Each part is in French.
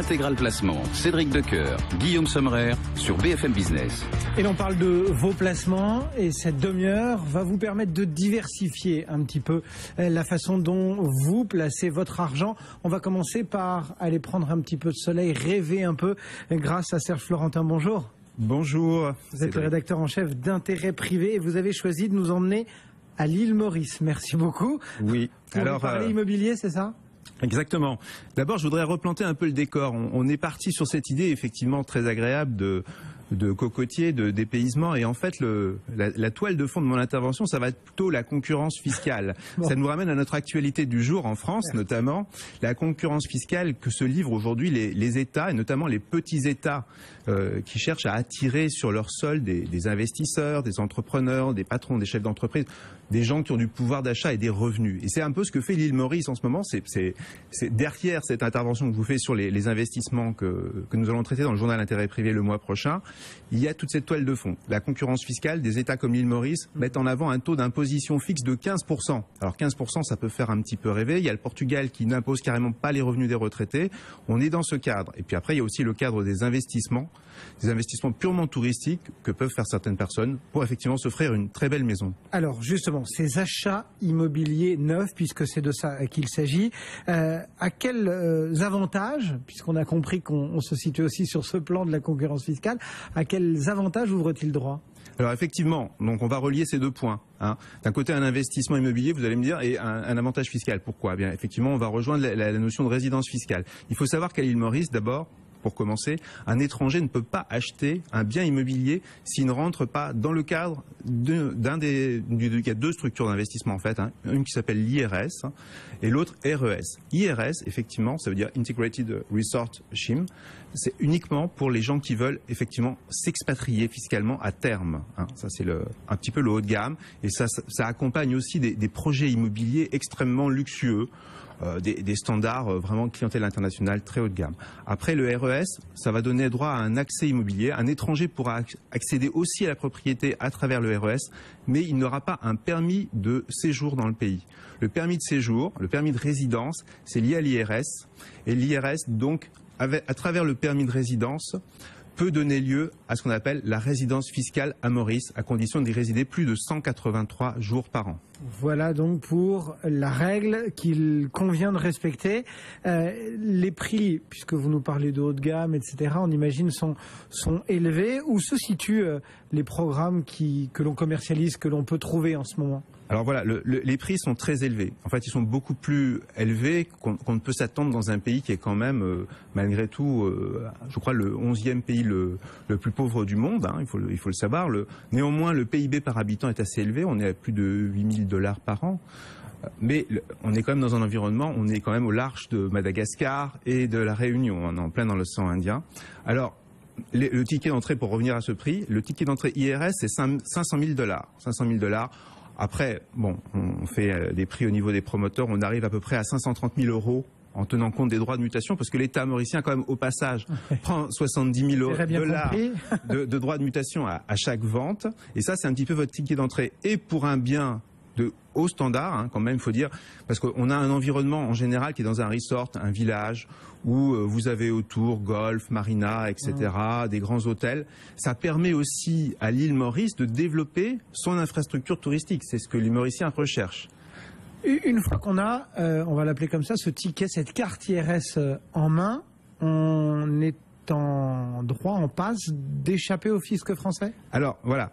Intégral Placement, Cédric Decoeur, Guillaume Sommerer sur BFM Business. Et l'on parle de vos placements et cette demi-heure va vous permettre de diversifier un petit peu la façon dont vous placez votre argent. On va commencer par aller prendre un petit peu de soleil, rêver un peu grâce à Serge Florentin. Bonjour. Bonjour. Vous êtes le rédacteur en chef d'Intérêt Privé et vous avez choisi de nous emmener à l'île Maurice. Merci beaucoup. Oui. Pour parler immobilier, c'est ça ? Exactement. D'abord, je voudrais replanter un peu le décor. On est parti sur cette idée effectivement très agréable de cocotier, de dépaysement. Et en fait, la toile de fond de mon intervention, ça va être plutôt la concurrence fiscale. Bon. Ça nous ramène à notre actualité du jour en France, notamment la concurrence fiscale que se livrent aujourd'hui les États, et notamment les petits États qui cherchent à attirer sur leur sol des investisseurs, des entrepreneurs, des patrons, des chefs d'entreprise, des gens qui ont du pouvoir d'achat et des revenus. Et c'est un peu ce que fait l'île Maurice en ce moment. C'est derrière cette intervention que je vous fais sur les investissements que nous allons traiter dans le journal Intérêt Privé le mois prochain. Il y a toute cette toile de fond. La concurrence fiscale des États comme l'île Maurice mettent en avant un taux d'imposition fixe de 15%. Alors 15%, ça peut faire un petit peu rêver. Il y a le Portugal qui n'impose carrément pas les revenus des retraités. On est dans ce cadre. Et puis après, il y a aussi le cadre des investissements purement touristiques que peuvent faire certaines personnes pour effectivement s'offrir une très belle maison. Alors justement, ces achats immobiliers neufs, puisque c'est de ça qu'il s'agit, à quels avantages, puisqu'on a compris qu'on se situe aussi sur ce plan de la concurrence fiscale, à quels avantages ouvre-t-il droit ? Alors effectivement, donc on va relier ces deux points. D'un côté, un investissement immobilier, vous allez me dire, et un avantage fiscal. Pourquoi ? Bien, effectivement, on va rejoindre la notion de résidence fiscale. Il faut savoir qu'à l'île Maurice, d'abord, pour commencer, un étranger ne peut pas acheter un bien immobilier s'il ne rentre pas dans le cadre il y a deux structures d'investissement en fait, une qui s'appelle l'IRS et l'autre RES. IRS, effectivement, ça veut dire Integrated Resort Scheme. C'est uniquement pour les gens qui veulent effectivement s'expatrier fiscalement à terme. Ça c'est un petit peu le haut de gamme et ça accompagne aussi des projets immobiliers extrêmement luxueux. Des standards vraiment clientèle internationale très haut de gamme. Après le RES, ça va donner droit à un accès immobilier. Un étranger pourra accéder aussi à la propriété à travers le RES, mais il n'aura pas un permis de séjour dans le pays. Le permis de séjour, le permis de résidence, c'est lié à l'IRS. Et l'IRS, donc, à travers le permis de résidence, peut donner lieu à ce qu'on appelle la résidence fiscale à Maurice, à condition d'y résider plus de 183 jours par an. Voilà donc pour la règle qu'il convient de respecter. Les prix, puisque vous nous parlez de haut de gamme, etc., on imagine sont élevés. Où se situent les programmes que l'on commercialise, que l'on peut trouver en ce moment ? Alors voilà, les prix sont très élevés. En fait, ils sont beaucoup plus élevés qu'on ne peut s'attendre dans un pays qui est quand même, malgré tout, je crois, le 11e pays le plus pauvre du monde. Il faut le savoir. Néanmoins, le PIB par habitant est assez élevé. On est à plus de 8 000 $ par an. Mais on est quand même dans un environnement, on est quand même au large de Madagascar et de la Réunion. On est en plein dans l'océan Indien. Alors, le ticket d'entrée, pour revenir à ce prix, le ticket d'entrée IRS, c'est 500 000 $. 500 000 $. Après, bon, on fait des prix au niveau des promoteurs, on arrive à peu près à 530 000 € en tenant compte des droits de mutation, parce que l'État mauricien, quand même, au passage, prend 70 000 $ de droits de mutation à chaque vente. Et ça, c'est un petit peu votre ticket d'entrée. Et pour un bien de haut standard, quand même, il faut dire, parce qu'on a un environnement en général qui est dans un resort, un village, où vous avez autour golf, marina, etc., des grands hôtels. Ça permet aussi à l'île Maurice de développer son infrastructure touristique. C'est ce que les Mauriciens recherchent. Une fois qu'on a, on va l'appeler comme ça, ce ticket, cette carte IRS en main, on est en droit, en passe d'échapper au fisc français ? Alors, voilà.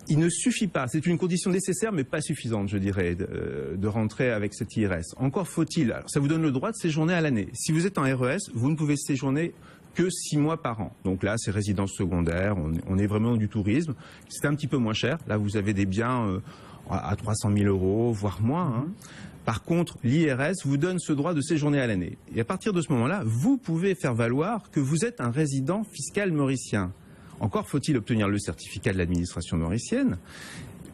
Il ne suffit pas, c'est une condition nécessaire mais pas suffisante, je dirais, de rentrer avec cet IRS. Encore faut-il, alors ça vous donne le droit de séjourner à l'année. Si vous êtes en RES, vous ne pouvez séjourner que 6 mois par an. Donc là, c'est résidence secondaire, on est vraiment du tourisme. C'est un petit peu moins cher. Là, vous avez des biens à 300 000 €, voire moins. Par contre, l'IRS vous donne ce droit de séjourner à l'année. Et à partir de ce moment-là, vous pouvez faire valoir que vous êtes un résident fiscal mauricien. Encore faut-il obtenir le certificat de l'administration mauricienne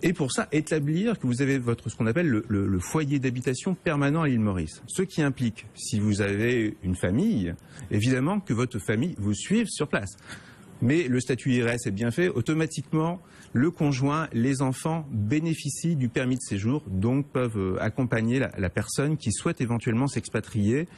et pour ça établir que vous avez ce qu'on appelle le foyer d'habitation permanent à l'île Maurice. Ce qui implique, si vous avez une famille, évidemment que votre famille vous suive sur place. Mais le statut IRS est bien fait, automatiquement le conjoint, les enfants bénéficient du permis de séjour, donc peuvent accompagner la personne qui souhaite éventuellement s'expatrier.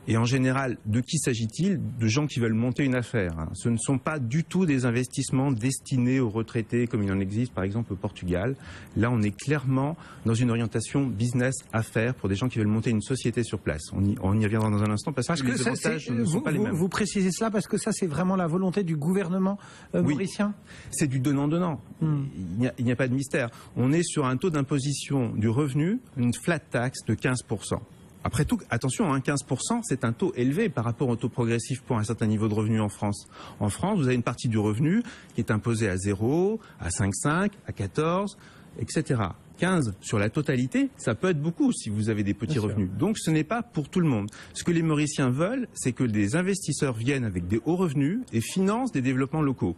Et en général, de qui s'agit-il? De gens qui veulent monter une affaire. Ce ne sont pas du tout des investissements destinés aux retraités comme il en existe par exemple au Portugal. Là, on est clairement dans une orientation business affaires pour des gens qui veulent monter une société sur place. On y reviendra dans un instant parce que les avantages ne sont pas les mêmes. Vous précisez cela parce que ça, c'est vraiment la volonté du gouvernement mauricien? C'est du donnant-donnant. Il n'y a pas de mystère. On est sur un taux d'imposition du revenu, une flat tax de 15%. Après tout, attention, 15%, c'est un taux élevé par rapport au taux progressif pour un certain niveau de revenu en France. En France, vous avez une partie du revenu qui est imposée à 0, à 5,5, à 14, etc. 15 sur la totalité, ça peut être beaucoup si vous avez des petits revenus. Donc ce n'est pas pour tout le monde. Ce que les Mauriciens veulent, c'est que des investisseurs viennent avec des hauts revenus et financent des développements locaux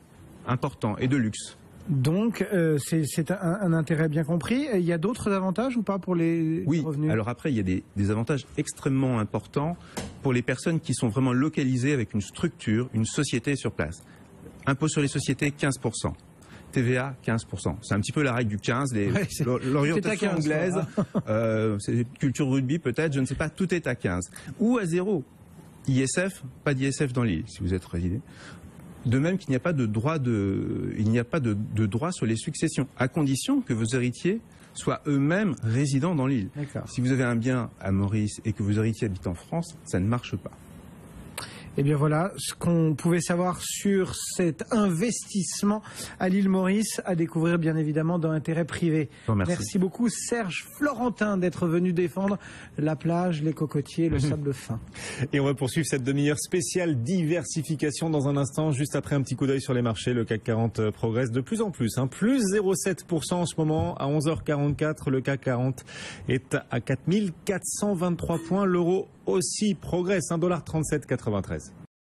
importants et de luxe. Donc, c'est un intérêt bien compris. Il y a d'autres avantages ou pas pour les revenus? Oui, alors après, il y a des avantages extrêmement importants pour les personnes qui sont vraiment localisées avec une structure, une société sur place. Impôt sur les sociétés, 15%. TVA, 15%. C'est un petit peu la règle du 15, l'orientation anglaise, c'est culture rugby peut-être, je ne sais pas, tout est à 15. Ou à 0. ISF, pas d'ISF dans l'île, si vous êtes résident. De même qu'il n'y a pas de droit droit sur les successions, à condition que vos héritiers soient eux-mêmes résidents dans l'île. Si vous avez un bien à Maurice et que vos héritiers habitent en France, ça ne marche pas. Eh bien voilà ce qu'on pouvait savoir sur cet investissement à l'île Maurice, à découvrir bien évidemment dans Intérêt Privé. Merci beaucoup Serge Florentin d'être venu défendre la plage, les cocotiers, le sable fin. Et on va poursuivre cette demi-heure spéciale diversification dans un instant, juste après un petit coup d'œil sur les marchés. Le CAC 40 progresse de plus en plus, plus 0,7% en ce moment à 11h44. Le CAC 40 est à 4423 points. L'euro aussi progresse, $1,3793.